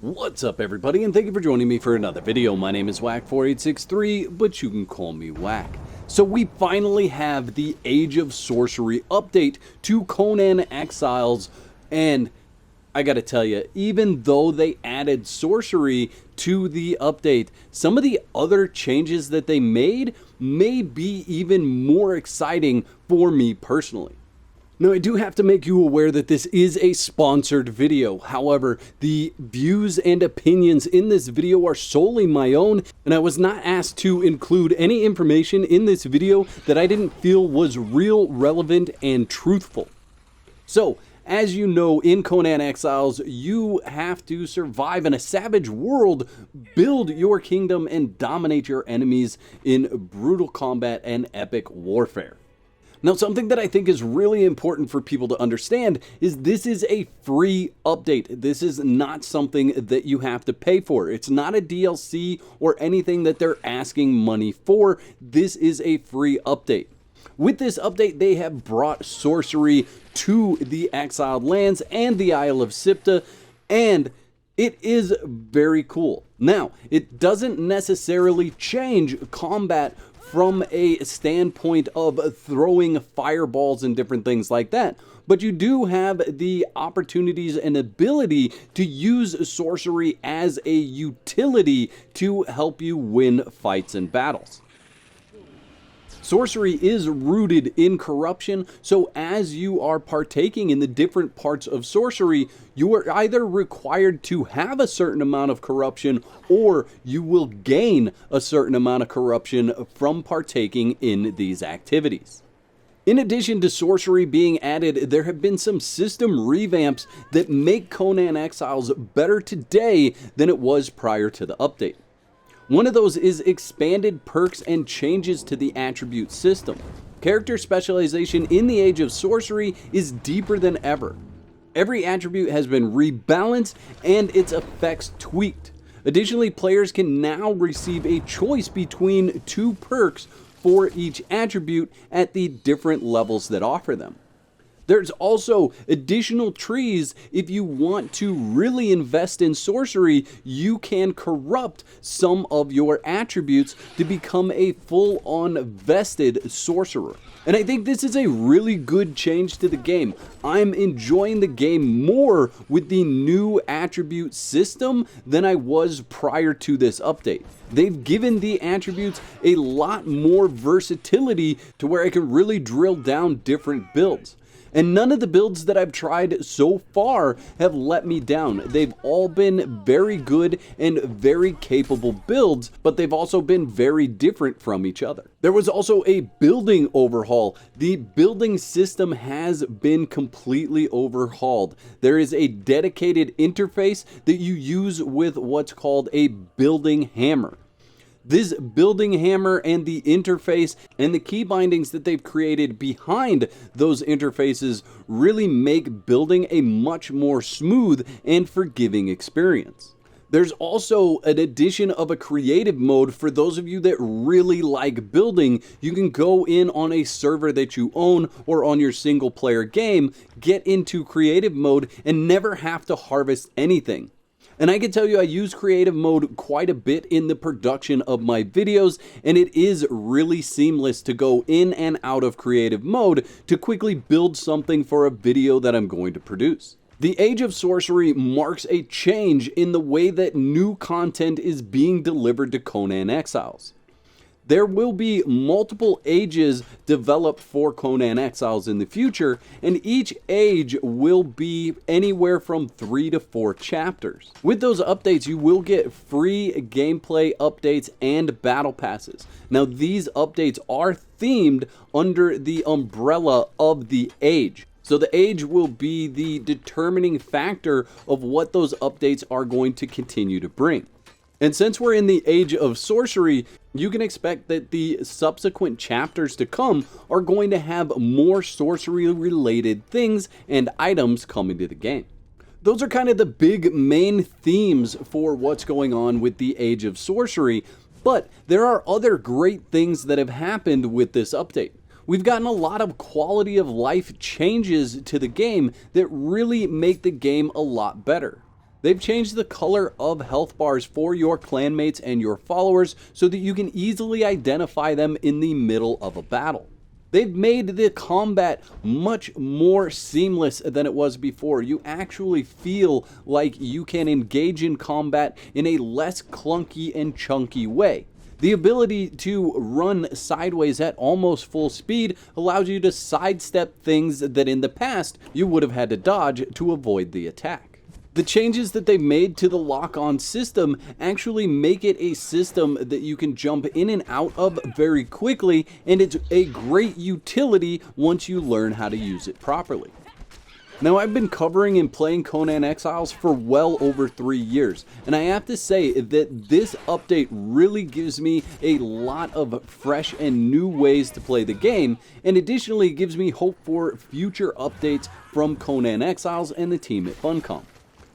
What's up everybody, and thank you for joining me for another video. My name is Whack4863, but you can call me Whack. So we finally have the Age of Sorcery update to Conan Exiles, and I gotta tell you, even though they added sorcery to the update, some of the other changes that they made may be even more exciting for me personally. Now, I do have to make you aware that this is a sponsored video. However, the views and opinions in this video are solely my own, and I was not asked to include any information in this video that I didn't feel was real, relevant, and truthful. So, as you know, in Conan Exiles, you have to survive in a savage world, build your kingdom, and dominate your enemies in brutal combat and epic warfare. Now, something that I think is really important for people to understand is this is a free update. This is not something that you have to pay for. It's not a DLC or anything that they're asking money for. This is a free update. With this update, they have brought sorcery to the exiled lands and the Isle of Sipta, and it is very cool. Now, it doesn't necessarily change combat from a standpoint of throwing fireballs and different things like that, but you do have the opportunities and ability to use sorcery as a utility to help you win fights and battles. Sorcery is rooted in corruption, so as you are partaking in the different parts of sorcery, you are either required to have a certain amount of corruption or you will gain a certain amount of corruption from partaking in these activities. In addition to sorcery being added, there have been some system revamps that make Conan Exiles better today than it was prior to the update. One of those is expanded perks and changes to the attribute system. Character specialization in the Age of Sorcery is deeper than ever. Every attribute has been rebalanced and its effects tweaked. Additionally, players can now receive a choice between two perks for each attribute at the different levels that offer them. There's also additional trees. If you want to really invest in sorcery, you can corrupt some of your attributes to become a full-on vested sorcerer. And I think this is a really good change to the game. I'm enjoying the game more with the new attribute system than I was prior to this update. They've given the attributes a lot more versatility to where I can really drill down different builds. And none of the builds that I've tried so far have let me down. They've all been very good and very capable builds, but they've also been very different from each other. There was also a building overhaul. The building system has been completely overhauled. There is a dedicated interface that you use with what's called a building hammer. This building hammer and the interface and the key bindings that they've created behind those interfaces really make building a much more smooth and forgiving experience. There's also an addition of a creative mode for those of you that really like building. You can go in on a server that you own or on your single player game, get into creative mode and never have to harvest anything. And I can tell you I use creative mode quite a bit in the production of my videos, and it is really seamless to go in and out of creative mode to quickly build something for a video that I'm going to produce. The Age of Sorcery marks a change in the way that new content is being delivered to Conan Exiles. There will be multiple ages developed for Conan Exiles in the future, and each age will be anywhere from 3 to 4 chapters. With those updates, you will get free gameplay updates and battle passes. Now, these updates are themed under the umbrella of the age. So the age will be the determining factor of what those updates are going to continue to bring. And since we're in the Age of Sorcery, you can expect that the subsequent chapters to come are going to have more sorcery-related things and items coming to the game. Those are kind of the big main themes for what's going on with the Age of Sorcery, but there are other great things that have happened with this update. We've gotten a lot of quality of life changes to the game that really make the game a lot better. They've changed the color of health bars for your clanmates and your followers so that you can easily identify them in the middle of a battle. They've made the combat much more seamless than it was before. You actually feel like you can engage in combat in a less clunky and chunky way. The ability to run sideways at almost full speed allows you to sidestep things that in the past you would have had to dodge to avoid the attack. The changes that they've made to the lock-on system actually make it a system that you can jump in and out of very quickly, and it's a great utility once you learn how to use it properly. Now, I've been covering and playing Conan Exiles for well over 3 years, and I have to say that this update really gives me a lot of fresh and new ways to play the game, and additionally gives me hope for future updates from Conan Exiles and the team at Funcom.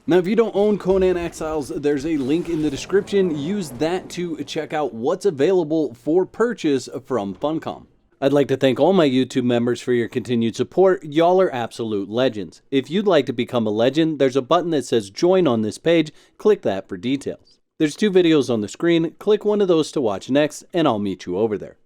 Now, if you don't own Conan Exiles, there's a link in the description. Use that to check out what's available for purchase from Funcom. I'd like to thank all my YouTube members for your continued support. Y'all are absolute legends. If you'd like to become a legend, there's a button that says join on this page. Click that for details. There's 2 videos on the screen. Click one of those to watch next, and I'll meet you over there.